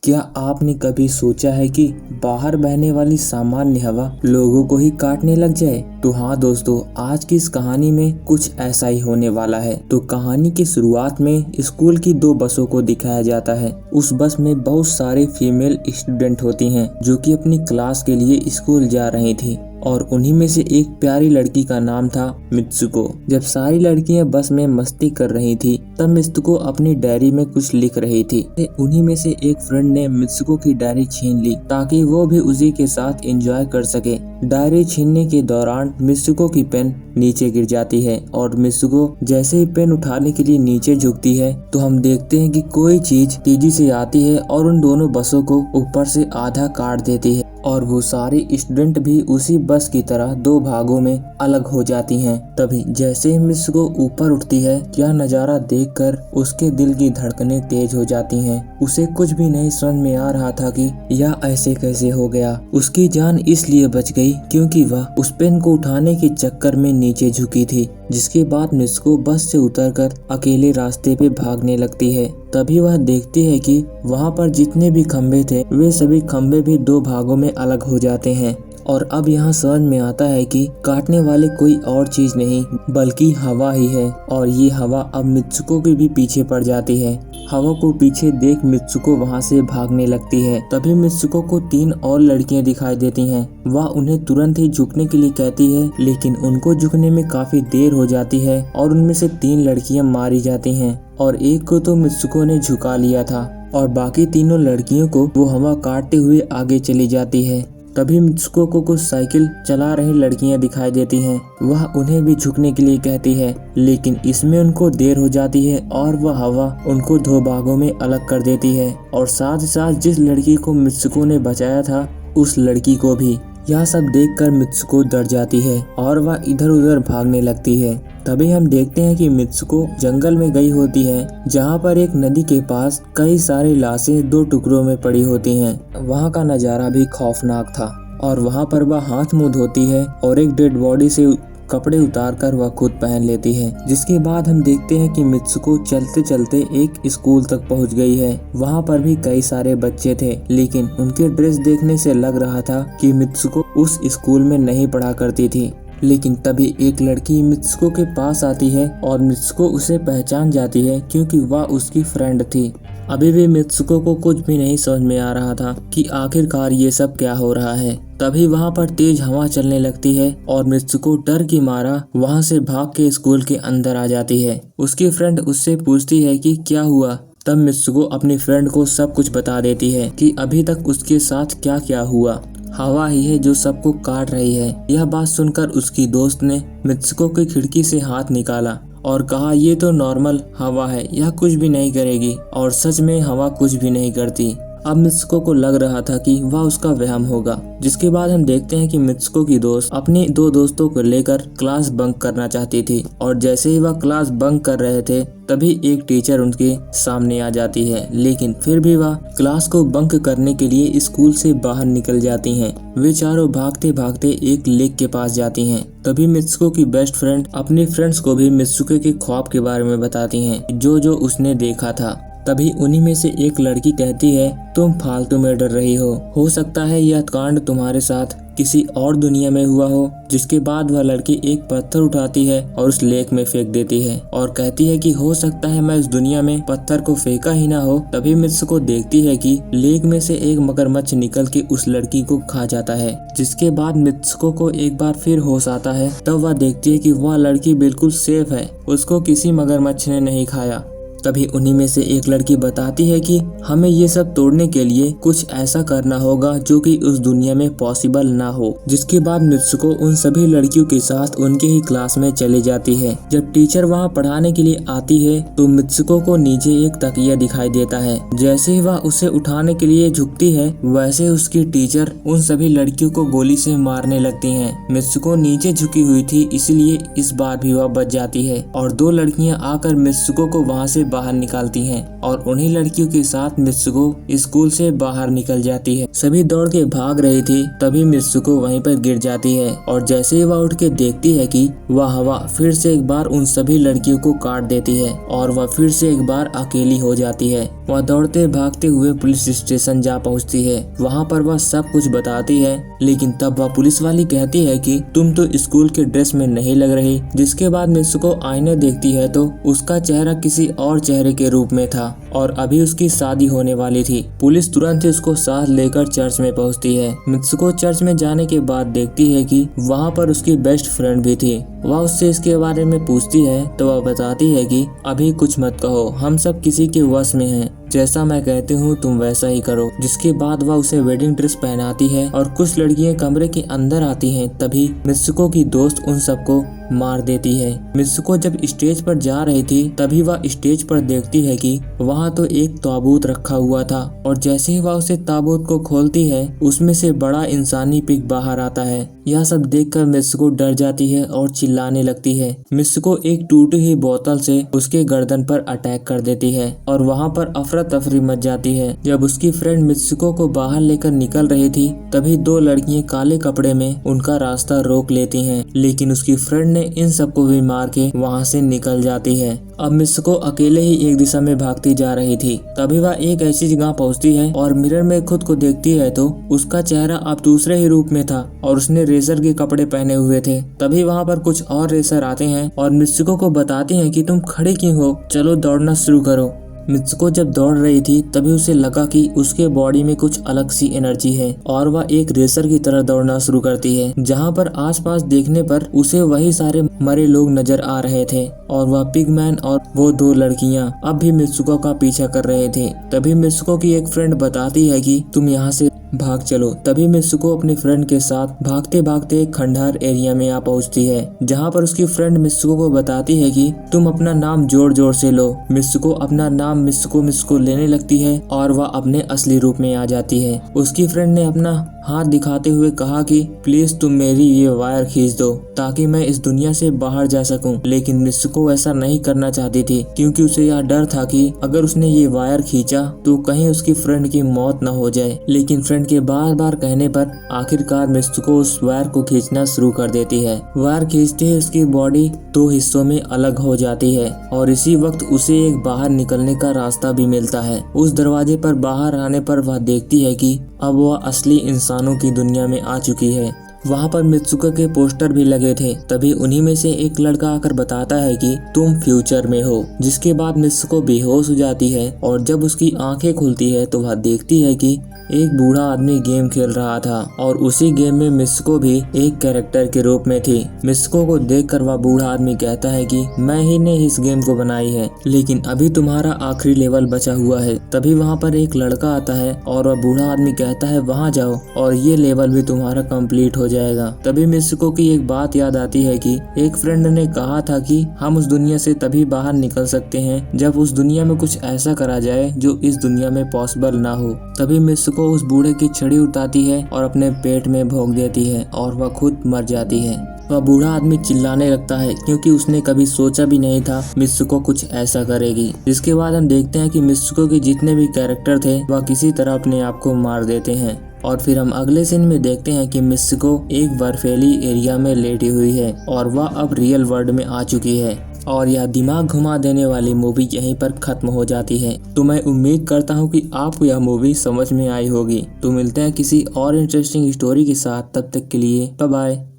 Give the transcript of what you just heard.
क्या आपने कभी सोचा है कि बाहर बहने वाली सामान्य हवा लोगों को ही काटने लग जाए? तो हाँ दोस्तों, आज की इस कहानी में कुछ ऐसा ही होने वाला है। तो कहानी की शुरुआत में स्कूल की दो बसों को दिखाया जाता है। उस बस में बहुत सारे फीमेल स्टूडेंट होती हैं जो कि अपनी क्लास के लिए स्कूल जा रही थी, और उन्हीं में से एक प्यारी लड़की का नाम था मित्सुको। जब सारी लड़कियां बस में मस्ती कर रही थी, तब मित्सुको अपनी डायरी में कुछ लिख रही थी। उन्हीं में से एक फ्रेंड ने मित्सुको की डायरी छीन ली ताकि वो भी उसी के साथ एंजॉय कर सके। डायरी छीनने के दौरान मित्सुको की पेन नीचे गिर जाती है, और मित्सुको जैसे ही पेन उठाने के लिए नीचे झुकती है तो हम देखते हैं कि कोई चीज तेजी से आती है और उन दोनों बसों को ऊपर से आधा काट देती है, और वो सारी स्टूडेंट भी उसी बस की तरह दो भागों में अलग हो जाती हैं। तभी जैसे ही मित्सुको ऊपर उठती है, यह नजारा देखकर उसके दिल की धड़कनें तेज हो जाती हैं। उसे कुछ भी नहीं समझ में आ रहा था कि यह ऐसे कैसे हो गया। उसकी जान इसलिए बच गई क्योंकि वह उस पेन को उठाने के चक्कर में नीचे झुकी थी। जिसके बाद मित्सुको बस से उतरकर अकेले रास्ते पे भागने लगती है। तभी वह देखती है कि वहाँ पर जितने भी खम्भे थे, वे सभी खम्भे भी दो भागों में अलग हो जाते हैं। और अब यहाँ समझ में आता है कि काटने वाले कोई और चीज नहीं बल्कि हवा ही है, और ये हवा अब मित्सुको के भी पीछे पड़ जाती है। हवा को पीछे देख मित्सुको वहाँ से भागने लगती है। तभी मित्सुको को तीन और लड़कियां दिखाई देती हैं। वह उन्हें तुरंत ही झुकने के लिए कहती है, लेकिन उनको झुकने में काफी देर हो जाती है और उनमें से तीन लड़कियां मारी जाती हैं, और एक को तो मित्सुको ने झुका लिया था और बाकी तीनों लड़कियों को वो हवा काटते हुए आगे चली जाती है। तभी मित्सुको को कुछ साइकिल चला रही लड़कियां दिखाई देती हैं। वह उन्हें भी झुकने के लिए कहती है, लेकिन इसमें उनको देर हो जाती है और वह हवा उनको दो भागों में अलग कर देती है, और साथ ही साथ जिस लड़की को मित्सुको ने बचाया था उस लड़की को भी। यह सब देखकर मित्सुको डर जाती है और वह इधर उधर भागने लगती है। तभी हम देखते हैं कि मित्सुको जंगल में गई होती है, जहाँ पर एक नदी के पास कई सारी लाशें दो टुकड़ों में पड़ी होती हैं। वहाँ का नज़ारा भी खौफनाक था, और वहाँ पर वह हाथ मुंह धोती है और एक डेड बॉडी से कपड़े उतारकर वह खुद पहन लेती है। जिसके बाद हम देखते हैं कि मित्सुको चलते चलते एक स्कूल तक पहुंच गई है। वहां पर भी कई सारे बच्चे थे, लेकिन उनके ड्रेस देखने से लग रहा था कि मित्सुको उस स्कूल में नहीं पढ़ा करती थी। लेकिन तभी एक लड़की मित्सुको के पास आती है और मित्सुको उसे पहचान जाती है क्योंकि वह उसकी फ्रेंड थी। अभी भी मित्सुको को कुछ भी नहीं समझ में आ रहा था कि आखिरकार ये सब क्या हो रहा है। तभी वहाँ पर तेज हवा चलने लगती है और मित्सुको डर की मारा वहाँ से भाग के स्कूल के अंदर आ जाती है। उसकी फ्रेंड उससे पूछती है कि क्या हुआ। तब मित्सुको अपनी फ्रेंड को सब कुछ बता देती है कि अभी तक उसके साथ क्या क्या हुआ। हवा ही है जो सबको काट रही है। यह बात सुनकर उसकी दोस्त ने मित्सुको की खिड़की से हाथ निकाला और कहा, ये तो नॉर्मल हवा है, यह कुछ भी नहीं करेगी। और सच में हवा कुछ भी नहीं करती। अब मित्सुको को लग रहा था कि वह उसका वहम होगा। जिसके बाद हम देखते हैं कि मित्सुको की दोस्त अपने दो दोस्तों को लेकर क्लास बंक करना चाहती थी, और जैसे ही वह क्लास बंक कर रहे थे तभी एक टीचर उनके सामने आ जाती है। लेकिन फिर भी वह क्लास को बंक करने के लिए स्कूल से बाहर निकल जाती हैं। वे चारों भागते भागते एक लेक के पास जाती हैं। तभी मित्सुको की बेस्ट फ्रेंड अपने फ्रेंड्स को भी मित्सुको के ख्वाब के बारे में बताती हैं, जो उसने देखा था। तभी उन्हीं में से एक लड़की कहती है, तुम फालतू में डर रही हो सकता है यह कांड तुम्हारे साथ किसी और दुनिया में हुआ हो। जिसके बाद वह लड़की एक पत्थर उठाती है और उस लेक में फेंक देती है और कहती है कि हो सकता है मैं इस दुनिया में पत्थर को फेंका ही ना हो। तभी मित्सुको देखती है कि लेक में से एक मगरमच्छ निकल के उस लड़की को खा जाता है। जिसके बाद मित्सुको को एक बार फिर होश आता है। तब वह देखती है कि वह लड़की बिल्कुल सेफ है, उसको किसी मगरमच्छ ने नहीं खाया। तभी उन्हीं में से एक लड़की बताती है कि हमें ये सब तोड़ने के लिए कुछ ऐसा करना होगा जो कि उस दुनिया में पॉसिबल ना हो। जिसके बाद मित्सुको उन सभी लड़कियों के साथ उनके ही क्लास में चली जाती है। जब टीचर वहाँ पढ़ाने के लिए आती है तो मित्सुको को नीचे एक तकिया दिखाई देता है। जैसे ही वह उसे उठाने के लिए झुकती है, वैसे उसकी टीचर उन सभी लड़कियों को गोली से मारने लगती है। मित्सुको नीचे झुकी हुई थी, इसलिए इस बार भी वह बच जाती है, और दो लड़कियां आकर मित्सुको को वहाँ से बाहर निकालती हैं और उन्हीं लड़कियों के साथ मित्सुको स्कूल से बाहर निकल जाती है। सभी दौड़ के भाग रही थी, तभी मित्सुको वहीं पर गिर जाती है और जैसे ही वह उठ के देखती है कि वह हवा फिर से एक बार उन सभी लड़कियों को काट देती है और वह फिर से एक बार अकेली हो जाती है। वह दौड़ते भागते हुए पुलिस स्टेशन जा पहुंचती है। वहां पर वह सब कुछ बताती है, लेकिन तब वह पुलिस वाली कहती है कि तुम तो स्कूल के ड्रेस में नहीं लग रही। जिसके बाद मित्सुको आईने देखती है तो उसका चेहरा किसी और चेहरे के रूप में था और अभी उसकी शादी होने वाली थी। पुलिस तुरंत ही उसको साथ लेकर चर्च में पहुंचती है। मित्सुको चर्च में जाने के बाद देखती है कि वहां पर उसकी बेस्ट फ्रेंड भी थी। वह उससे इसके बारे में पूछती है तो वह बताती है कि अभी कुछ मत कहो, हम सब किसी के वश में हैं, जैसा मैं कहती हूँ तुम वैसा ही करो। जिसके बाद वह उसे वेडिंग ड्रेस पहनाती है और कुछ लड़कियां कमरे के अंदर आती हैं। तभी मित्सुको की दोस्त उन सबको मार देती है। मित्सुको जब स्टेज पर जा रही थी तभी वह स्टेज पर देखती है कि वहाँ तो एक ताबूत रखा हुआ था और जैसे ही वह उसे ताबूत को खोलती है उसमें से बड़ा इंसानी पिग बाहर आता है। यह सब देखकर मित्सुको डर जाती है और चिल्लाने लगती है। मित्सुको एक टूटी हुई बोतल से उसके गर्दन पर अटैक कर देती है और वहाँ पर अफरा तफरी मच जाती है। जब उसकी फ्रेंड मित्सुको को बाहर लेकर निकल रही थी तभी दो लड़कियां काले कपड़े में उनका रास्ता रोक लेती हैं, लेकिन उसकी फ्रेंड ने इन सबको भी मार के वहाँ से निकल जाती है। अब मित्सुको अकेले ही एक दिशा में भागती जा रही थी। तभी वह एक ऐसी जगह पहुँचती है और मिरर में खुद को देखती है तो उसका चेहरा अब दूसरे ही रूप में था और उसने रेसर के कपड़े पहने हुए थे। तभी वहाँ पर कुछ और रेसर आते हैं और मित्सुको को बताते हैं कि तुम खड़े क्यों हो, चलो दौड़ना शुरू करो। मित्सुको जब दौड़ रही थी तभी उसे लगा कि उसके बॉडी में कुछ अलग सी एनर्जी है और वह एक रेसर की तरह दौड़ना शुरू करती है, जहां पर आसपास देखने पर उसे वही सारे मरे लोग नजर आ रहे थे और वह पिगमैन और वो दो लड़कियां अब भी मित्सुको का पीछा कर रहे थे। तभी मित्सुको की एक फ्रेंड बताती है कि तुम यहाँ से भाग चलो। तभी मित्सुको अपनी फ्रेंड के साथ भागते भागते एक खंडहर एरिया में आ पहुंचती है, जहां पर उसकी फ्रेंड मित्सुको को बताती है कि तुम अपना नाम जोर जोर से लो। मित्सुको अपना नाम मित्सुको लेने लगती है और वह अपने असली रूप में आ जाती है। उसकी फ्रेंड ने अपना हाथ दिखाते हुए कहा कि प्लीज तुम मेरी ये वायर खींच दो ताकि मैं इस दुनिया से बाहर जा सकूं। लेकिन मित्सुको ऐसा नहीं करना चाहती थी क्योंकि उसे यह डर था कि अगर उसने ये वायर खींचा तो कहीं उसकी फ्रेंड की मौत न हो जाए। लेकिन फ्रेंड के बार बार कहने पर आखिरकार मित्सुको उस वायर को खींचना शुरू कर देती है। वायर खींचते ही उसकी बॉडी दो हिस्सों में अलग हो जाती है और इसी वक्त उसे एक बाहर निकलने का रास्ता भी मिलता है। उस दरवाजे पर बाहर आने पर वह देखती है कि अब वह असली इंसानों की दुनिया में आ चुकी है। वहाँ पर मित्सुको के पोस्टर भी लगे थे। तभी उन्हीं में से एक लड़का आकर बताता है कि तुम फ्यूचर में हो। जिसके बाद मित्सुको बेहोश हो जाती है और जब उसकी आंखें खुलती है तो वह देखती है कि एक बूढ़ा आदमी गेम खेल रहा था और उसी गेम में मित्सुको भी एक कैरेक्टर के रूप में थी। मित्सुको को देखकर वह बूढ़ा आदमी कहता है कि मैं ही ने इस गेम को बनाई है, लेकिन अभी तुम्हारा आखिरी लेवल बचा हुआ है। तभी वहाँ पर एक लड़का आता है और वह बूढ़ा आदमी कहता है वहाँ जाओ और ये लेवल भी तुम्हारा कंप्लीट हो जाएगा। तभी मित्सुको की एक बात याद आती है कि एक फ्रेंड ने कहा था कि हम उस दुनिया से तभी बाहर निकल सकते हैं जब उस दुनिया में कुछ ऐसा करा जाए जो इस दुनिया में पॉसिबल ना हो। तभी मित्सुको उस बूढ़े की छड़ी उठाती है और अपने पेट में भोंक देती है और वह खुद मर जाती है। वह बूढ़ा आदमी चिल्लाने लगता है क्योंकि उसने कभी सोचा भी नहीं था मित्सुको कुछ ऐसा करेगी। जिसके बाद हम देखते हैं कि मित्सुको के जितने भी कैरेक्टर थे वह किसी तरह अपने आप को मार देते हैं और फिर हम अगले सीन में देखते हैं कि मित्सुको एक बर्फीली एरिया में लेटी हुई है और वह अब रियल वर्ल्ड में आ चुकी है और यह दिमाग घुमा देने वाली मूवी यहीं पर खत्म हो जाती है। तो मैं उम्मीद करता हूँ कि आपको यह मूवी समझ में आई होगी। तो मिलते हैं किसी और इंटरेस्टिंग स्टोरी के साथ, तब तक के लिए बाय बाय।